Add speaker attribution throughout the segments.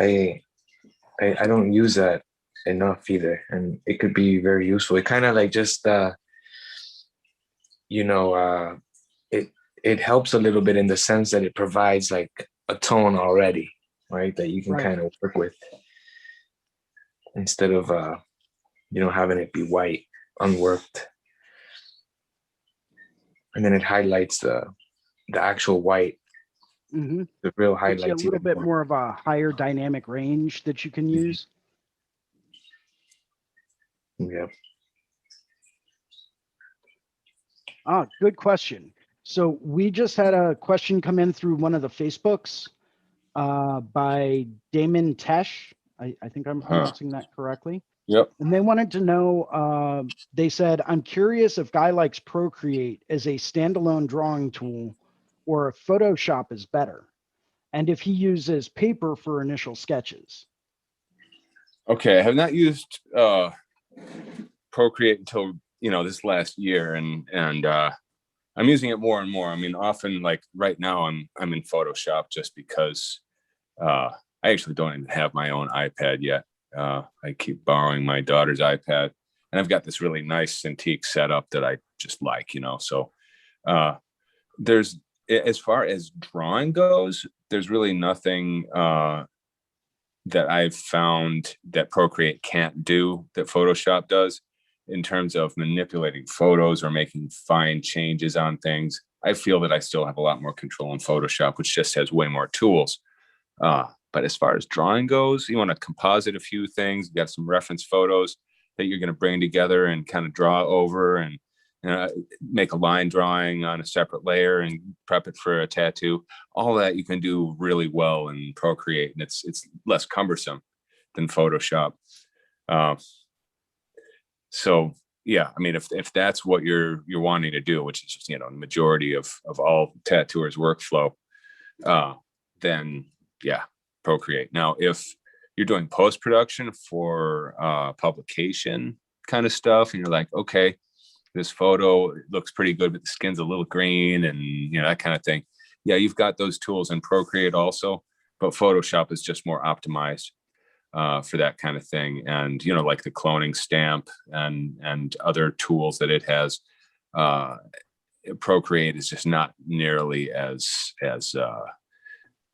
Speaker 1: I I don't use that enough either, and it could be very useful. It kind of like just you know, it it helps a little bit in the sense that it provides like a tone already, right? That you can
Speaker 2: Right.
Speaker 1: kind of work with instead of having it be white, unworked, and then it highlights the actual white,
Speaker 2: Mm-hmm.
Speaker 1: the real
Speaker 2: Gives you a
Speaker 1: highlights
Speaker 2: little
Speaker 1: even
Speaker 2: bit
Speaker 1: more.
Speaker 2: more of a higher dynamic range that you can use.
Speaker 1: Yeah.
Speaker 2: Good question. So we just had a question come in through one of the Facebooks by Damon Tesh. I think I'm pronouncing that correctly.
Speaker 3: Yep.
Speaker 2: And they wanted to know, they said, I'm curious if Guy likes Procreate as a standalone drawing tool or if Photoshop is better, and if he uses paper for initial sketches.
Speaker 3: Okay, I have not used Procreate until this last year, and I'm using it more and more. I mean, often like right now I'm in Photoshop just because I actually don't even have my own iPad yet. I keep borrowing my daughter's iPad, and I've got this really nice Cintiq setup that I just like, So there's, as far as drawing goes, there's really nothing that I've found that Procreate can't do that Photoshop does in terms of manipulating photos or making fine changes on things. I feel that I still have a lot more control in Photoshop, which just has way more tools. But as far as drawing goes, you want to composite a few things. You got some reference photos that you're going to bring together and kind of draw over, and make a line drawing on a separate layer and prep it for a tattoo. All that you can do really well in Procreate, and it's less cumbersome than Photoshop. So yeah, I mean, if that's what you're wanting to do, which is just, the majority of all tattooers' workflow, then yeah, Procreate. Now, if you're doing post-production for publication kind of stuff, and you're like, okay, this photo looks pretty good, but the skin's a little green, and that kind of thing. Yeah, you've got those tools in Procreate also, but Photoshop is just more optimized for that kind of thing. And like the cloning stamp and other tools that it has, Procreate is just not nearly as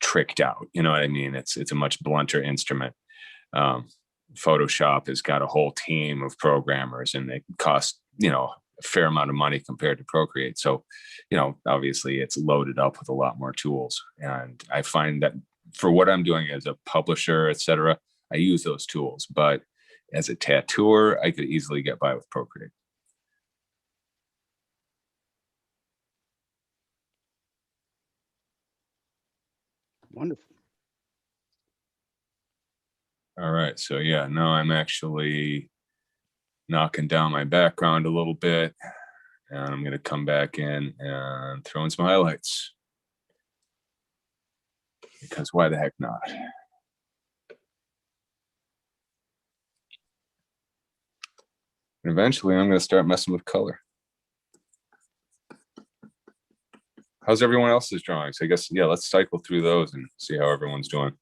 Speaker 3: tricked out. You know what I mean? It's a much blunter instrument. Photoshop has got a whole team of programmers, and it costs a fair amount of money compared to Procreate. So obviously it's loaded up with a lot more tools, and I find that for what I'm doing as a publisher, etc., I use those tools. But as a tattooer, I could easily get by with Procreate.
Speaker 2: Wonderful.
Speaker 3: All right, so yeah, now I'm actually knocking down my background a little bit, and I'm going to come back in and throw in some highlights, because why the heck not? And eventually I'm going to start messing with color. How's everyone else's drawings? I guess, yeah, let's cycle through those and see how everyone's doing.